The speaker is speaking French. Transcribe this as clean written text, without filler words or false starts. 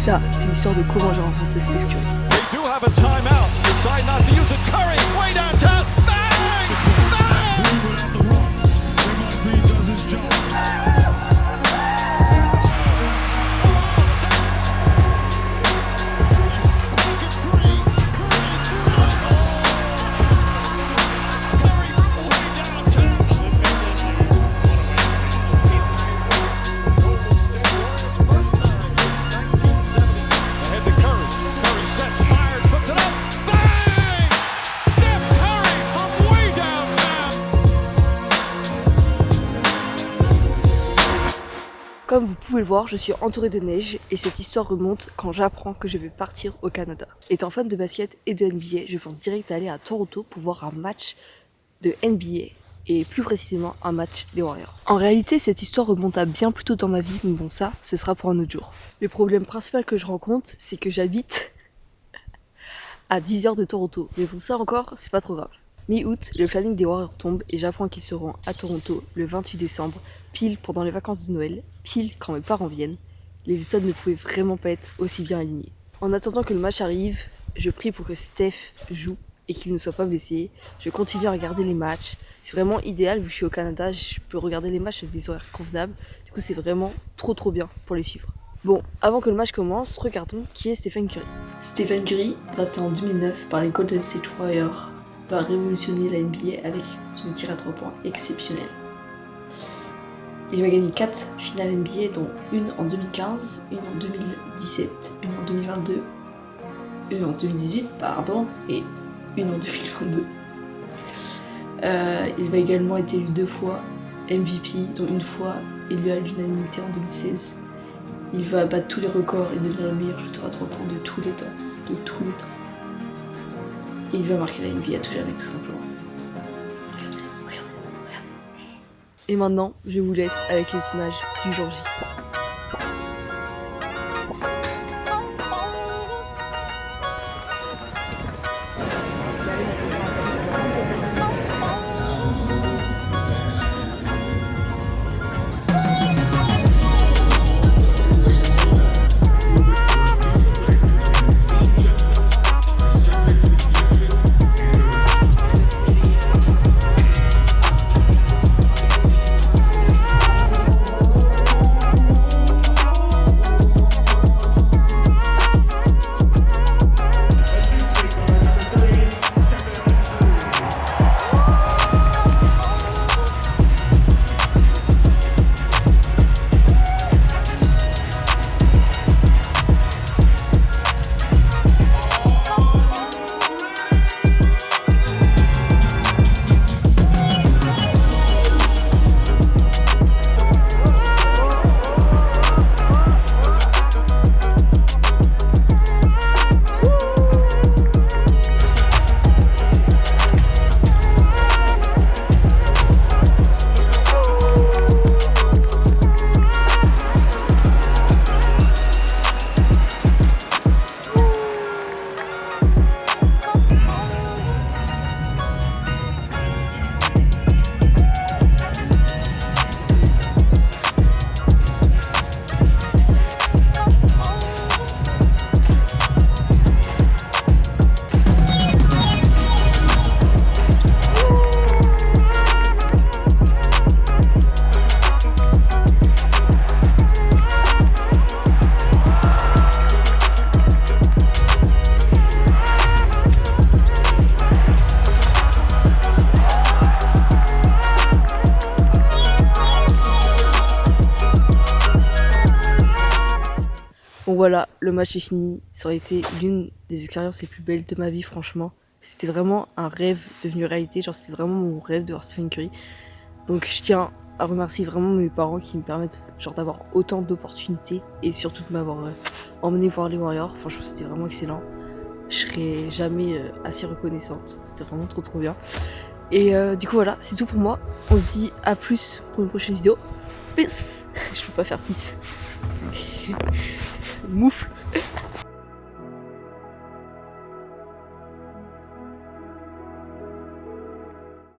ça, c'est l'histoire de comment j'ai rencontré Steph Curry. They do have a timeout. Decide not to use it. Curry, way downtown. Bang! Bang! Comme vous pouvez le voir, je suis entourée de neige et cette histoire remonte quand j'apprends que je vais partir au Canada. Étant fan de basket et de NBA, je pense direct à aller à Toronto pour voir un match de NBA et plus précisément un match des Warriors. En réalité, cette histoire remonte à bien plus tôt dans ma vie, mais bon ça, ce sera pour un autre jour. Le problème principal que je rencontre, c'est que j'habite à 10 heures de Toronto. Mais pour ça encore, c'est pas trop grave. Mi-août, le planning des Warriors tombe et j'apprends qu'ils seront à Toronto le 28 décembre, pile pendant les vacances de Noël, pile quand mes parents viennent. Les étoiles ne pouvaient vraiment pas être aussi bien alignées. En attendant que le match arrive, je prie pour que Steph joue et qu'il ne soit pas blessé. Je continue à regarder les matchs. C'est vraiment idéal vu que je suis au Canada, je peux regarder les matchs à des horaires convenables. Du coup, c'est vraiment trop bien pour les suivre. Bon, avant que le match commence, regardons qui est Stephen Curry. Stephen Curry, drafté en 2009 par les Golden State Warriors, va révolutionner la NBA avec son tir à 3 points exceptionnel. Il va gagner 4 finales NBA, dont une en 2015, une en 2017, une en 2022, une en 2018, et une en 2022. Il va également être élu 2 fois MVP, dont une fois élu à l'unanimité en 2016. Il va battre tous les records et devenir le meilleur shooter à 3 points de tous les temps. Et il va marquer la NBA à tout jamais, tout simplement. Regardez. Et maintenant, je vous laisse avec les images du jour J. Bon voilà, le match est fini. Ça aurait été l'une des expériences les plus belles de ma vie, franchement. C'était vraiment un rêve devenu réalité. Genre, c'était vraiment mon rêve de voir Stephen Curry. Donc, je tiens à remercier vraiment mes parents qui me permettent genre d'avoir autant d'opportunités et surtout de m'avoir emmené voir les Warriors. Franchement, c'était vraiment excellent. Je serai jamais assez reconnaissante. C'était vraiment trop bien. Et du coup, voilà, c'est tout pour moi. On se dit à plus pour une prochaine vidéo. Peace. Je peux pas faire peace. Moufle.